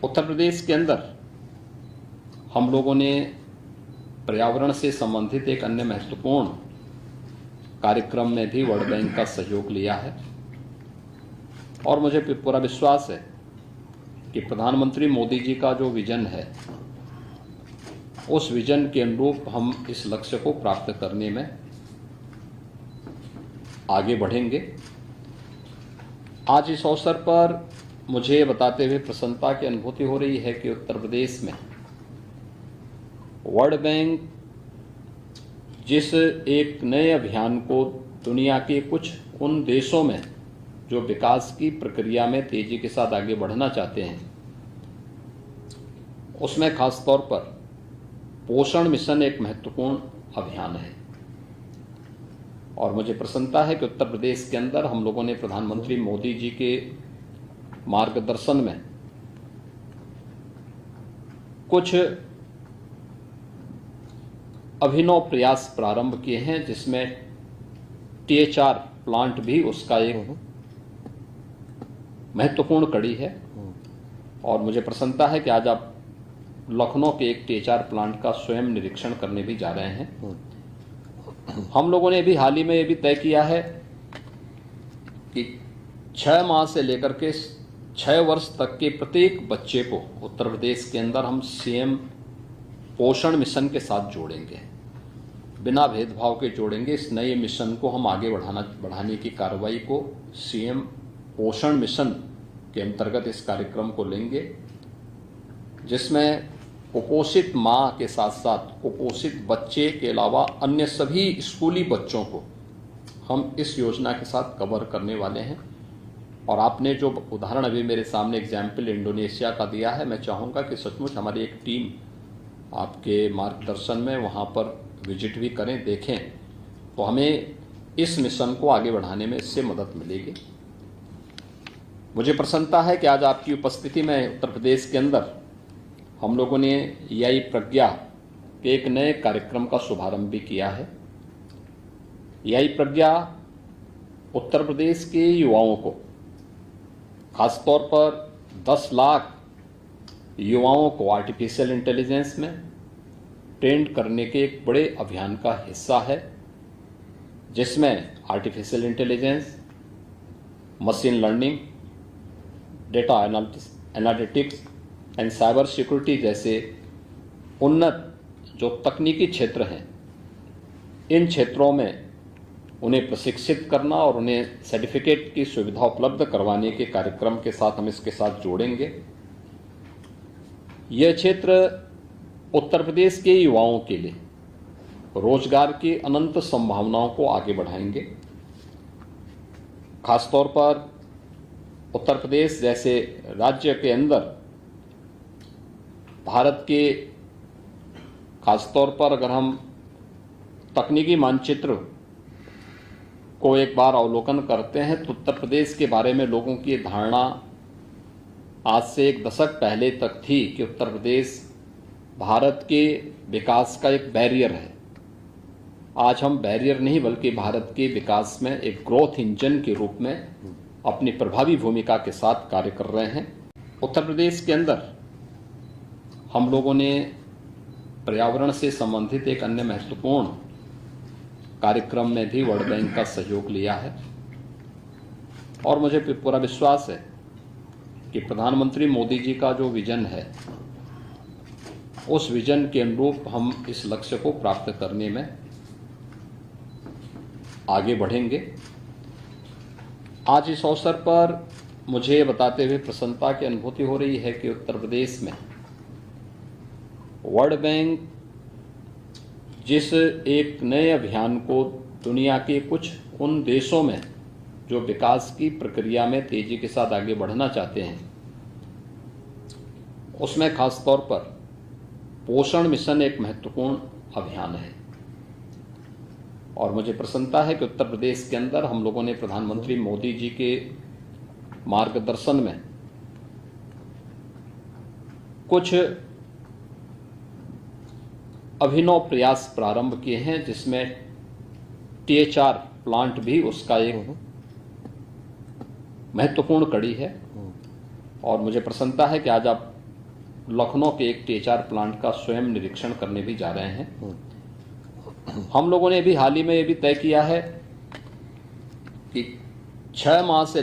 उत्तर प्रदेश के अंदर हम लोगों ने पर्यावरण से संबंधित एक अन्य महत्वपूर्ण कार्यक्रम में भी वर्ल्ड बैंक का सहयोग लिया है और मुझे पूरा विश्वास है कि प्रधानमंत्री मोदी जी का जो विजन है उस विजन के अनुरूप हम इस लक्ष्य को प्राप्त करने में आगे बढ़ेंगे। आज इस अवसर पर मुझे बताते हुए प्रसन्नता की अनुभूति हो रही है कि उत्तर प्रदेश में वर्ल्ड बैंक जिस एक नए अभियान को दुनिया के कुछ उन देशों में जो विकास की प्रक्रिया में तेजी के साथ आगे बढ़ना चाहते हैं, उसमें खास तौर पर पोषण मिशन एक महत्वपूर्ण अभियान है और मुझे प्रसन्नता है कि उत्तर प्रदेश के अंदर हम लोगों ने प्रधानमंत्री मोदी जी के मार्गदर्शन में कुछ अभिनव प्रयास प्रारंभ किए हैं, जिसमें THR प्लांट भी उसका एक महत्वपूर्ण कड़ी है और मुझे प्रसन्नता है कि आज आप लखनऊ के एक THR प्लांट का स्वयं निरीक्षण करने भी जा रहे हैं। हम लोगों ने भी हाल ही में ये भी तय किया है कि 6 माह से लेकर के 6 वर्ष तक के प्रत्येक बच्चे को उत्तर प्रदेश के अंदर हम CM पोषण मिशन के साथ जोड़ेंगे, बिना भेदभाव के जोड़ेंगे। इस नए मिशन को हम आगे बढ़ाने की कार्रवाई को CM पोषण मिशन के अंतर्गत इस कार्यक्रम को लेंगे, जिसमें कुपोषित माँ के साथ साथ कुपोषित बच्चे के अलावा अन्य सभी स्कूली बच्चों को हम इस योजना के साथ कवर करने वाले हैं। और आपने जो उदाहरण अभी मेरे सामने एग्जाम्पल इंडोनेशिया का दिया है, मैं चाहूँगा कि सचमुच हमारी एक टीम आपके मार्गदर्शन में वहाँ पर विजिट भी करें, देखें, तो हमें इस मिशन को आगे बढ़ाने में इससे मदद मिलेगी। मुझे प्रसन्नता है कि आज आपकी उपस्थिति में उत्तर प्रदेश के अंदर हम लोगों ने EI प्रज्ञा के एक नए कार्यक्रम का शुभारंभ भी किया है। EI प्रज्ञा उत्तर प्रदेश के युवाओं को, खासतौर पर 10 लाख युवाओं को आर्टिफिशियल इंटेलिजेंस में ट्रेंड करने के एक बड़े अभियान का हिस्सा है, जिसमें artificial intelligence, machine learning, data analytics and cyber security जैसे उन्नत जो तकनीकी क्षेत्र हैं, इन क्षेत्रों में उन्हें प्रशिक्षित करना और उन्हें सर्टिफिकेट की सुविधा उपलब्ध करवाने के कार्यक्रम के साथ हम इसके साथ जोड़ेंगे। यह क्षेत्र उत्तर प्रदेश के युवाओं के लिए रोजगार की अनंत संभावनाओं को आगे बढ़ाएंगे। खासतौर पर उत्तर प्रदेश जैसे राज्य के अंदर भारत के खासतौर पर अगर हम तकनीकी मानचित्र को एक बार अवलोकन करते हैं तो उत्तर प्रदेश के बारे में लोगों की धारणा आज से 1 दशक पहले तक थी कि उत्तर प्रदेश भारत के विकास का एक बैरियर है। आज हम बैरियर नहीं बल्कि भारत के विकास में एक ग्रोथ इंजन के रूप में अपनी प्रभावी भूमिका के साथ कार्य कर रहे हैं। उत्तर प्रदेश के अंदर हम लोगों ने पर्यावरण से संबंधित एक अन्य महत्वपूर्ण कार्यक्रम में भी वर्ल्ड बैंक का सहयोग लिया है और मुझे पूरा विश्वास है कि प्रधानमंत्री मोदी जी का जो विजन है उस विजन के अनुरूप हम इस लक्ष्य को प्राप्त करने में आगे बढ़ेंगे। आज इस अवसर पर मुझे बताते हुए प्रसन्नता की अनुभूति हो रही है कि उत्तर प्रदेश में वर्ल्ड बैंक जिस एक नए अभियान को दुनिया के कुछ उन देशों में जो विकास की प्रक्रिया में तेजी के साथ आगे बढ़ना चाहते हैं, उसमें खास तौर पर पोषण मिशन एक महत्वपूर्ण अभियान है और मुझे प्रसन्नता है कि उत्तर प्रदेश के अंदर हम लोगों ने प्रधानमंत्री मोदी जी के मार्गदर्शन में कुछ अभिनव प्रयास प्रारंभ किए हैं, जिसमें THR प्लांट भी उसका एक महत्वपूर्ण कड़ी है और मुझे प्रसन्नता है कि आज आप लखनऊ के एक टीएचआर प्लांट का स्वयं निरीक्षण करने भी जा रहे हैं। हम लोगों ने भी हाल ही में ये भी तय किया है कि 6 माह से